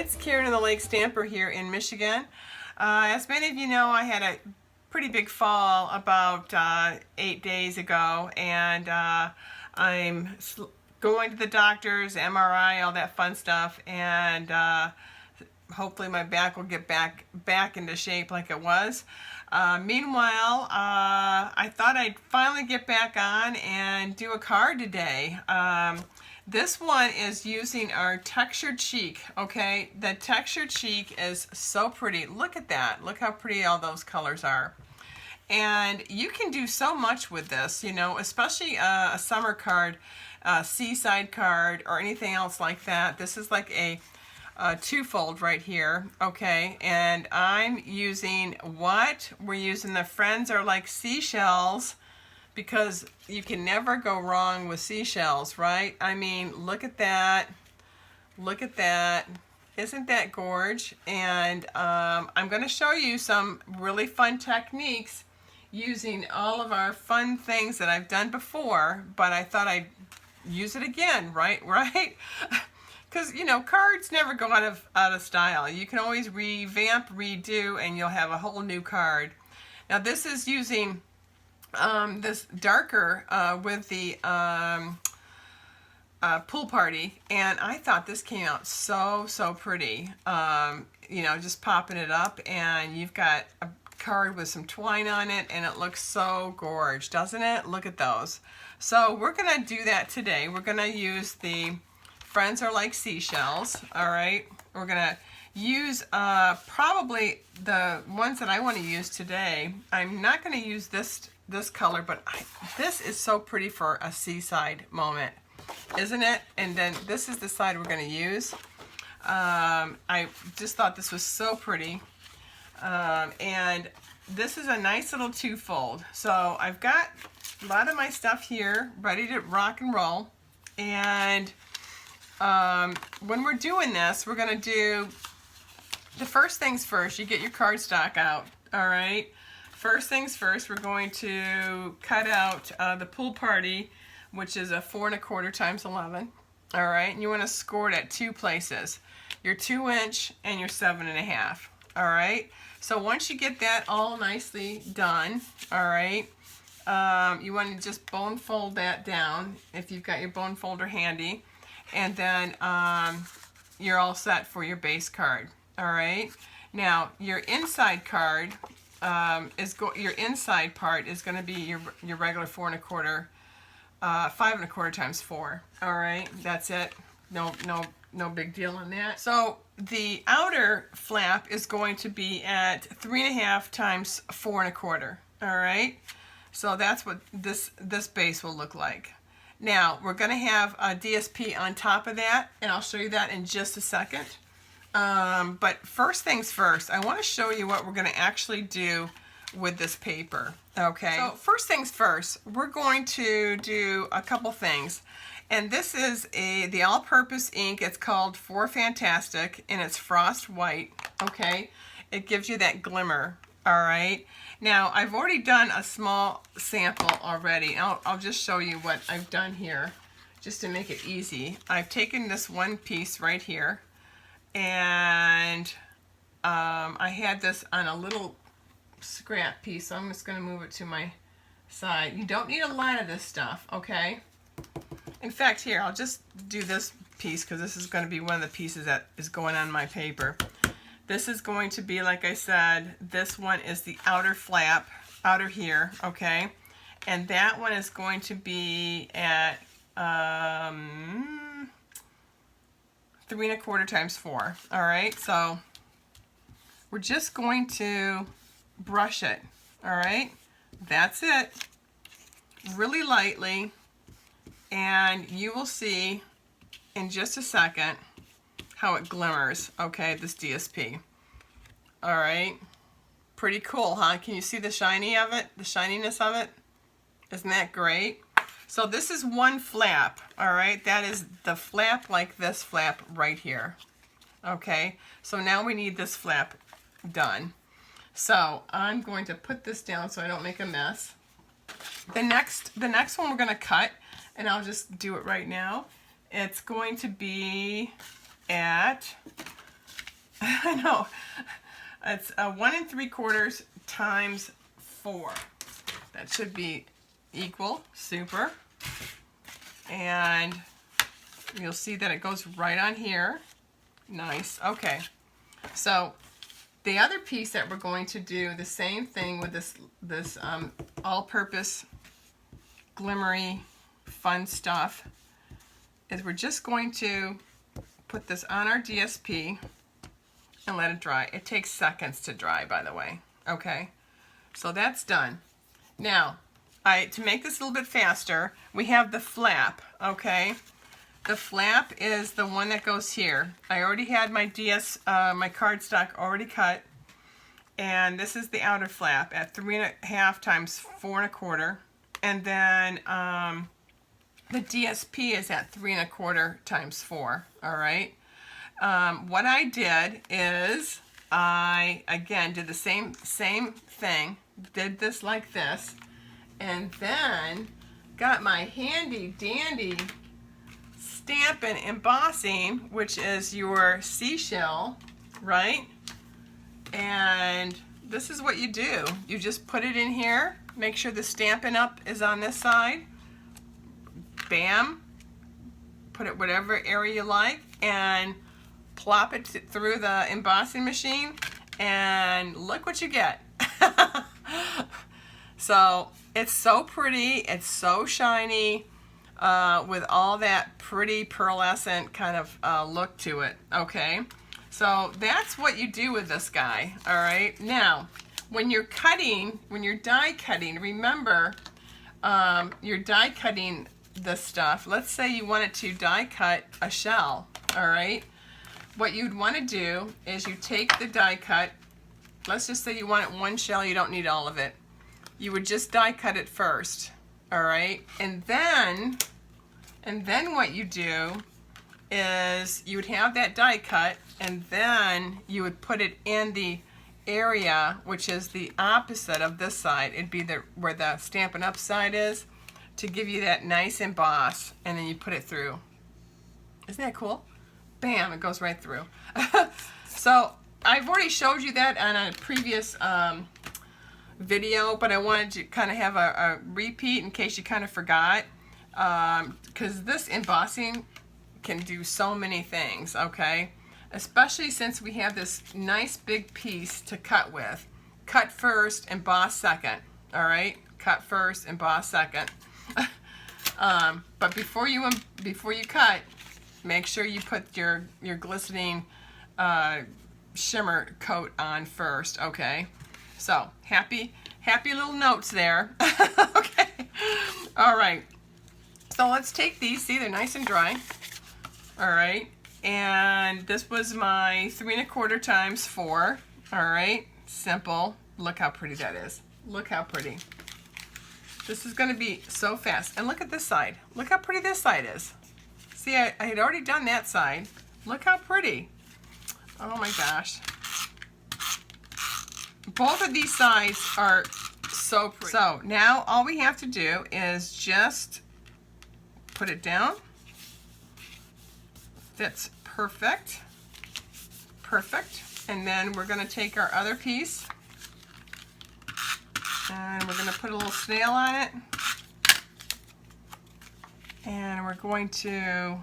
it's Karen of the Lake Stamper here in Michigan. As many of you know, I had a pretty big fall about 8 days ago, and I'm going to the doctors, MRI, all that fun stuff, and hopefully my back will get back into shape like it was. Meanwhile, I thought I'd finally get back on and do a card today. This one is using our Texture Chic, okay? The Texture Chic is so pretty. Look at that. Look how pretty all those colors are. And you can do so much with this, you know, especially a summer card, a seaside card, or anything else like that. This is like a two-fold right here, okay? And I'm using what? We're using the Friends Are Like Seashells, because you can never go wrong with seashells, right? I mean, look at that. Look at that. Isn't that gorge? And I'm going to show you some really fun techniques using all of our fun things that I've done before, but I thought I'd use it again, right? Right? Because, you know, cards never go out of style. You can always revamp, redo, and you'll have a whole new card. Now, this is using this darker with the pool party, and I thought this came out so pretty. You know, just popping it up, and you've got a card with some twine on it, and it looks so gorge, doesn't it? Look at those. So we're gonna do that today. We're gonna use the Friends Are Like Seashells. All right, we're gonna use probably the ones that I want to use today. I'm not going to use this color, but this is so pretty for a seaside moment, isn't it? And then this is the side we're going to use. I just thought this was so pretty. And this is a nice little two-fold. So I've got a lot of my stuff here ready to rock and roll. And when we're doing this, we're going to do the first things first. You get your cardstock out, all right? First things first, we're going to cut out the pool party, which is a 4 1/4 times 11, all right? And you want to score it at 2 places, your 2-inch and your 7 1/2, all right? So once you get that all nicely done, all right, you want to just bone fold that down if you've got your bone folder handy, and then you're all set for your base card. All right. Now your inside card your inside part is going to be your regular 4 1/4, 5 1/4 times 4. All right. That's it. No big deal on that. So the outer flap is going to be at 3 1/2 times 4 1/4. All right. So that's what this base will look like. Now we're going to have a DSP on top of that, and I'll show you that in just a second. But first things first, I want to show you what we're going to actually do with this paper. Okay. So first things first, we're going to do a couple things. And this is the all-purpose ink. It's called For Fantastic, and it's frost white. Okay. It gives you that glimmer. All right. Now I've already done a small sample already. I'll just show you what I've done here, just to make it easy. I've taken this one piece right here, and I had this on a little scrap piece, so I'm just going to move it to my side. You don't need a lot of this stuff, okay? In fact, here, I'll just do this piece, because this is going to be one of the pieces that is going on my paper. This is going to be, like I said, this one is the outer flap, outer here, okay? And that one is going to be at 3 1/4 times 4. All right, so we're just going to brush it. All right, that's it, really lightly, and you will see in just a second how it glimmers. Okay, this DSP. All right, pretty cool, huh? Can you see the shiny of it, the shininess of it? Isn't that great? So this is one flap, all right? That is the flap, like this flap right here, okay? So now we need this flap done. So I'm going to put this down so I don't make a mess. The next one we're gonna cut, and I'll just do it right now. It's going to be at I know. It's 1 3/4 times 4. That should be equal. Super. And you'll see that it goes right on here. Nice. Okay. So the other piece that we're going to do the same thing with this all-purpose glimmery fun stuff is we're just going to put this on our DSP and let it dry. It takes seconds to dry, by the way. Okay, so that's done. Now, to make this a little bit faster, we have the flap. Okay, the flap is the one that goes here. I already had my my cardstock already cut, and this is the outer flap at 3.5 times 4 1/4, and then the DSP is at 3 1/4 times 4. All right. What I did is I again did the same thing. Did this like this, and then got my handy dandy Stampin' Embossing, which is your seashell, right? And this is what you do. You just put it in here. Make sure the Stampin' Up is on this side. Bam. Put it whatever area you like and plop it through the embossing machine, and look what you get. So it's so pretty, it's so shiny, with all that pretty pearlescent kind of look to it. Okay, so that's what you do with this guy. All right, now when you're cutting, when you're die cutting, remember you're die cutting the stuff. Let's say you wanted to die cut a shell. All right, what you'd want to do is you take the die cut. Let's just say you want one shell, you don't need all of it. You would just die cut it first. All right, and then what you do is you would have that die cut, and then you would put it in the area which is the opposite of this side. It'd be where the Stampin' Up side is, to give you that nice emboss, and then you put it through. Isn't that cool? Bam, it goes right through. So I've already showed you that on a previous video, but I wanted to kind of have a repeat in case you kind of forgot, because this embossing can do so many things, okay? Especially since we have this nice big piece to cut with. Cut first, emboss second, all right? Cut first, emboss second. But before you cut, make sure you put your glistening shimmer coat on first, okay? So happy little notes there. Okay, all right. So let's take these. See, they're nice and dry. All right, and this was my 3 1/4 times 4. All right, simple. Look how pretty that is. Look how pretty. This is going to be so fast. And look at this side. Look how pretty this side is. See, I had already done that side. Look how pretty. Oh my gosh. Both of these sides are so pretty. So now all we have to do is just put it down. That's perfect. Perfect. And then we're going to take our other piece and we're going to put a little snail on it. And we're going to,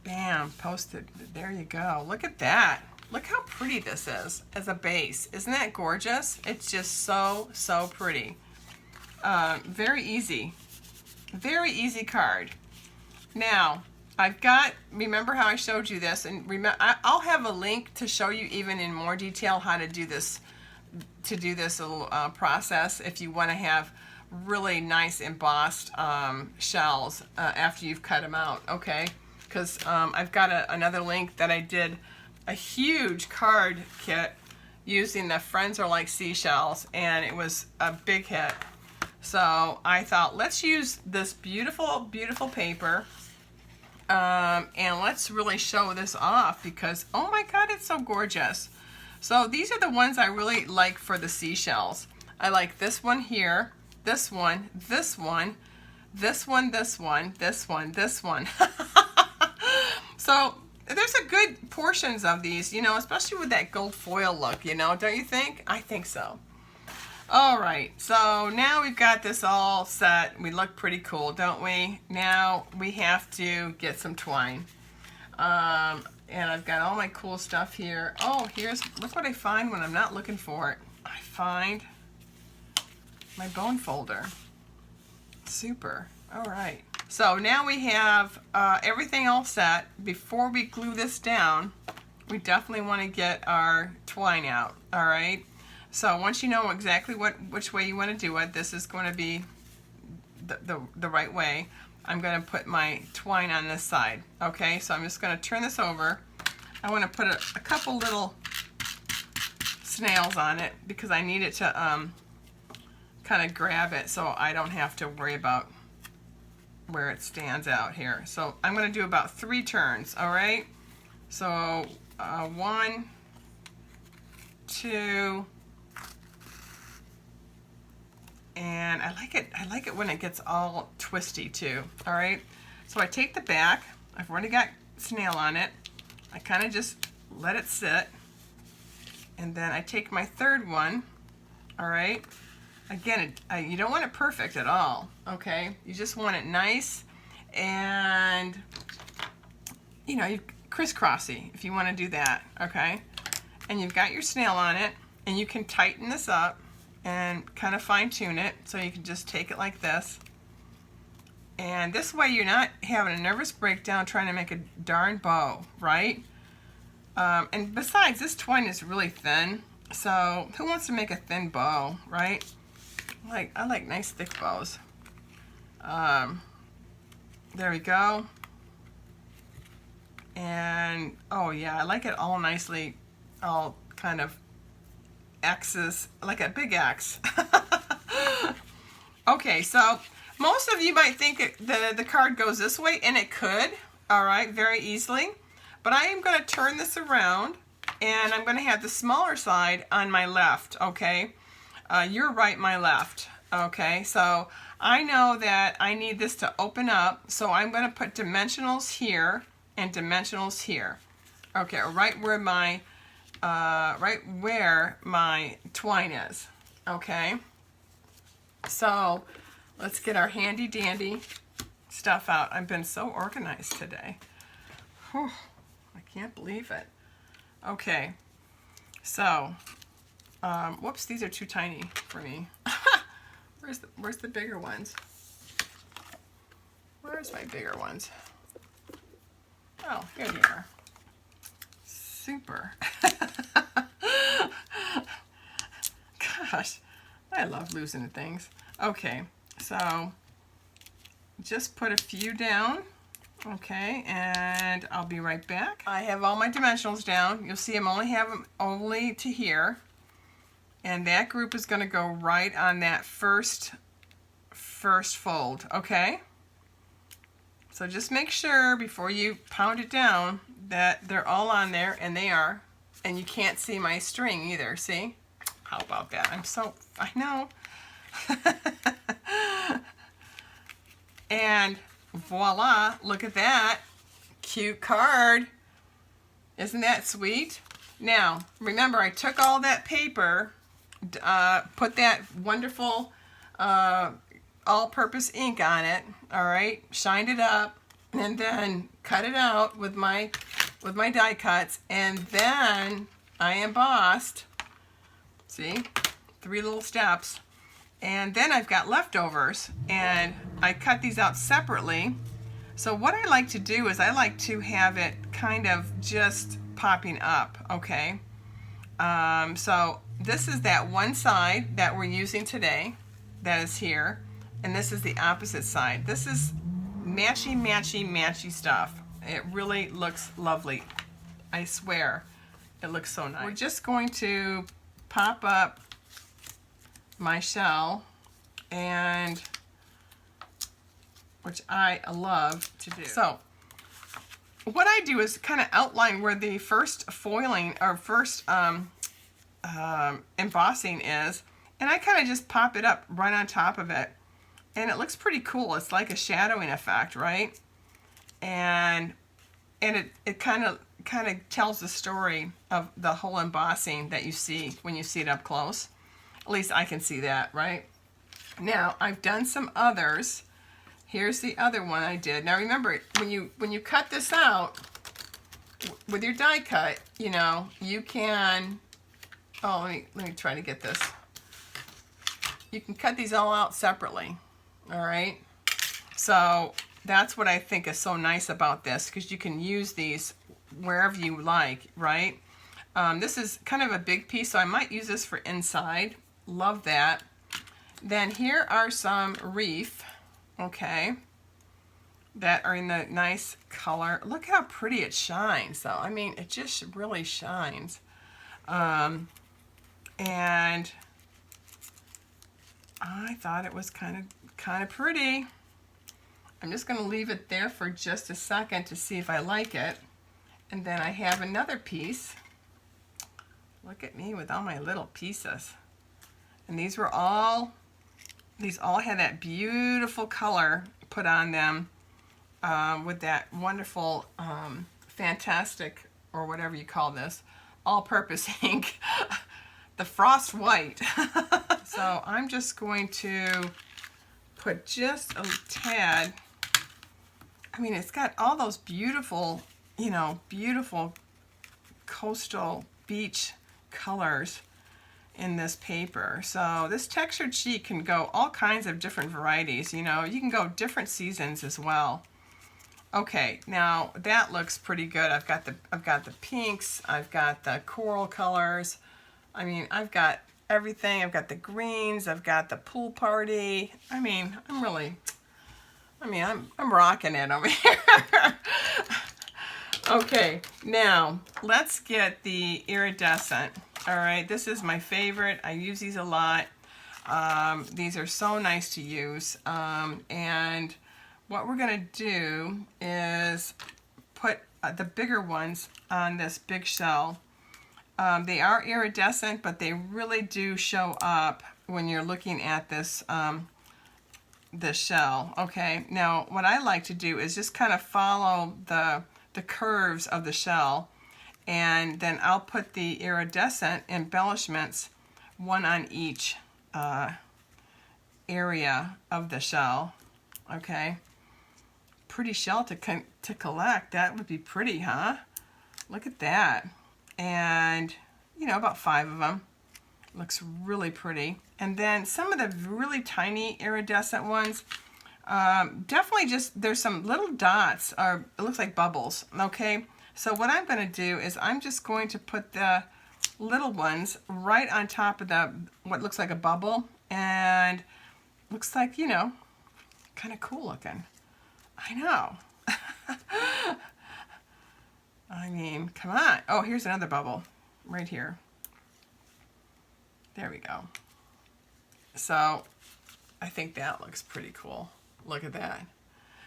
bam, post it. There you go. Look at that. Look how pretty this is as a base. Isn't that gorgeous? It's just so, so pretty. Very easy. Very easy card. Now, I've got, remember how I showed you this, and I'll have a link to show you even in more detail how to do this, little process if you want to have really nice embossed shells after you've cut them out, okay? Because I've got another link that I did a huge card kit using the Friends Are Like Seashells, and it was a big hit. So I thought, let's use this beautiful, beautiful paper, and let's really show this off because, oh my God, it's so gorgeous. So these are the ones I really like for the seashells. I like this one here, this one, this one, this one, this one, this one, this one. So there's a good portions of these, you know, especially with that gold foil look, you know, don't you think? I think so. All right, so now we've got this all set. We look pretty cool, don't we? Now we have to get some twine. And I've got all my cool stuff here. Oh, look what I find when I'm not looking for it. I find my bone folder. Super. All right. So now we have everything all set. Before we glue this down, we definitely want to get our twine out. All right. So once you know exactly which way you want to do it, this is going to be the right way. I'm going to put my twine on this side. Okay, so I'm just going to turn this over. I want to put a couple little snails on it because I need it to kind of grab it so I don't have to worry about where it stands out here. So I'm going to do about 3 turns. All right, so 1, 2, and I like it when it gets all twisty too. All right, so I take the back. I've already got snail on it. I kind of just let it sit, and then I take my third one. All right, again, you don't want it perfect at all. Okay, you just want it nice and, you know, crisscrossy if you want to do that. Okay, and you've got your snail on it, and you can tighten this up and kind of fine tune it, so you can just take it like this. And this way you're not having a nervous breakdown trying to make a darn bow, right? And besides, this twine is really thin, so who wants to make a thin bow, right? I like nice thick bows. There we go. And oh yeah, I like it all nicely, all kind of X's, like a big X. Okay, so most of you might think the card goes this way, and it could, all right, very easily. But I am going to turn this around, and I'm going to have the smaller side on my left, okay? Your right, my left, okay? So I know that I need this to open up, so I'm going to put dimensionals here and dimensionals here. Okay, right where my twine is. Okay, so let's get our handy dandy stuff out. I've been so organized today. Whew, I can't believe it. Okay, so whoops, these are too tiny for me. Where's the bigger ones? Where's my bigger ones? Oh, here they are. Super. Gosh, I love losing things. Okay, so just put a few down. Okay, and I'll be right back. I have all my dimensionals down. You'll see I'm have them only to here. And that group is going to go right on that first fold, okay? So just make sure before you pound it down that they're all on there, and they are. And you can't see my string either, see? How about that? I know. And voila, look at that. Cute card. Isn't that sweet? Now, remember I took all that paper, put that wonderful all-purpose ink on it, all right? Shined it up, and then cut it out with my die cuts, and then I embossed, see, 3 little steps, and then I've got leftovers, and I cut these out separately. So what I like to do is I like to have it kind of just popping up, okay? So this is that one side that we're using today, that is here, and this is the opposite side. This is matchy, matchy, matchy stuff. It really looks lovely. I swear, it looks so nice. We're just going to pop up my shell, and which I love to do. So what I do is kind of outline where the first foiling or first embossing is, and I kind of just pop it up right on top of it, and it looks pretty cool. It's like a shadowing effect, right? And and it kind of tells the story of the whole embossing that you see when you see it up close. At least I can see that, right? Now, I've done some others. Here's the other one I did. Now remember, when you cut this out with your die cut, you know, you can, oh, let me try to get this. You can cut these all out separately, all right? So that's what I think is so nice about this, because you can use these wherever you like, right? This is kind of a big piece, so I might use this for inside. Love that. Then here are some reef, okay, that are in the nice color. Look how pretty it shines, though. I mean, it just really shines. And I thought it was kind of pretty. I'm just going to leave it there for just a second to see if I like it. And then I have another piece. Look at me with all my little pieces. And these all had that beautiful color put on them with that wonderful, fantastic, or whatever you call this, all-purpose ink, the frost white. So I'm just going to put just a tad. I mean, it's got all those beautiful, you know, beautiful coastal beach colors in this paper. So this Texture Chic can go all kinds of different varieties, you know. You can go different seasons as well. Okay, now that looks pretty good. I've got the pinks, I've got the coral colors. I mean, I've got everything. I've got the greens, I've got the pool party. I mean, I'm rocking it over here. Okay, now let's get the iridescent. All right, this is my favorite. I use these a lot. These are so nice to use. And what we're gonna do is put the bigger ones on this big shell. They are iridescent, but they really do show up when you're looking at this this shell. Okay, now what I like to do is just kind of follow the curves of the shell, and then I'll put the iridescent embellishments, one on each area of the shell. Okay, pretty shell to collect. That would be pretty, huh? Look at that. And you know, about 5 of them. Looks really pretty. And then some of the really tiny iridescent ones, definitely just, there's some little dots, or it looks like bubbles, okay? So what I'm going to do is I'm just going to put the little ones right on top of the, what looks like a bubble, and looks like, you know, kind of cool looking. I know. I mean, come on. Oh, here's another bubble right here. There we go. So I think that looks pretty cool. Look at that.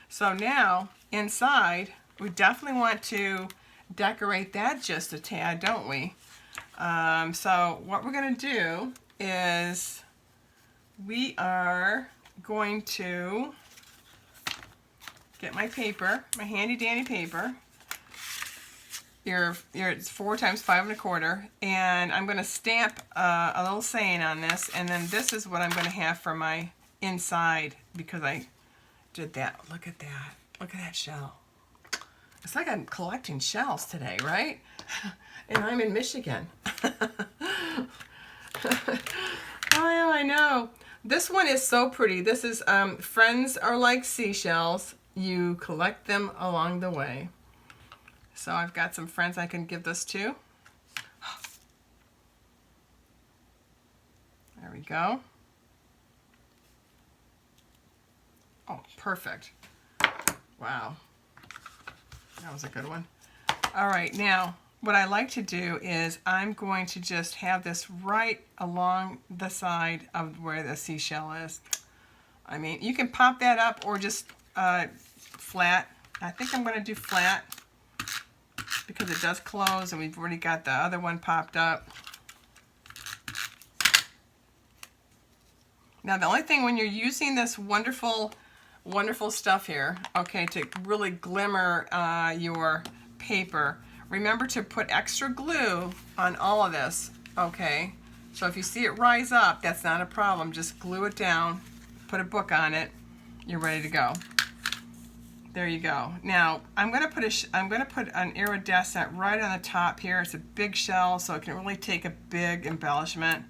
So now inside, we definitely want to decorate that just a tad, don't we? So what we're going to do is we are going to get my paper, my handy dandy paper. It's 4 times 5 1/4, and I'm going to stamp a little saying on this, and then this is what I'm going to have for my inside, because I did that. Look at that. Look at that shell. It's like I'm collecting shells today, right? And I'm in Michigan. Oh, I know. This one is so pretty. This is Friends Are Like Seashells. You collect them along the way. So I've got some friends I can give this to. There we go. Oh, perfect. Wow. That was a good one. All right, now what I like to do is I'm going to just have this right along the side of where the seashell is. I mean, you can pop that up or just flat. I think I'm going to do flat, because it does close, and we've already got the other one popped up. Now the only thing when you're using this wonderful stuff here, okay, to really glimmer your paper. Remember to put extra glue on all of this, okay? So if you see it rise up, that's not a problem. Just glue it down, put a book on it, you're ready to go. There you go. Now I'm going to put an iridescent right on the top here. It's a big shell, so it can really take a big embellishment.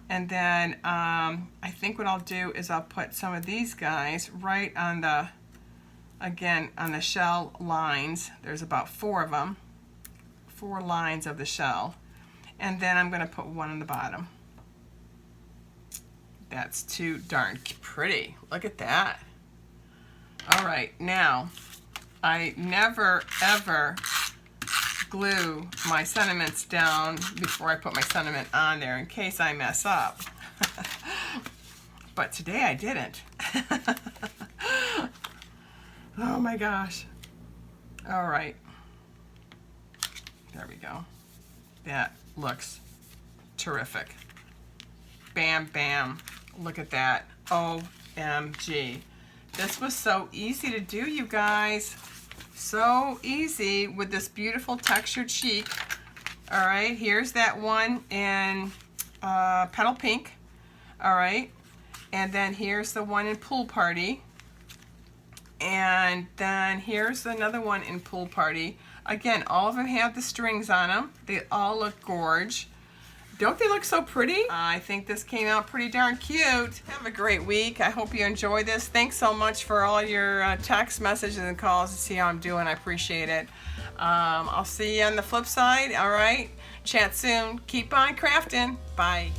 And then I think what I'll do is I'll put some of these guys right on the, again, on the shell lines. There's about 4 of them, 4 lines of the shell. And then I'm going to put one on the bottom. That's too darn pretty. Look at that. All right, now I never ever glue my sentiments down before I put my sentiment on there in case I mess up. But today I didn't. Oh my gosh. All right. There we go. That looks terrific. Bam, bam. Look at that. OMG. This was so easy to do, you guys. So easy with this beautiful Texture Chic. All right, here's that one in Petal Pink. All right, and then here's the one in Pool Party. And then here's another one in Pool Party. Again, all of them have the strings on them. They all look gorge. Don't they look so pretty? I think this came out pretty darn cute. Have a great week. I hope you enjoy this. Thanks so much for all your text messages and calls to see how I'm doing. I appreciate it. I'll see you on the flip side. All right. Chat soon. Keep on crafting. Bye.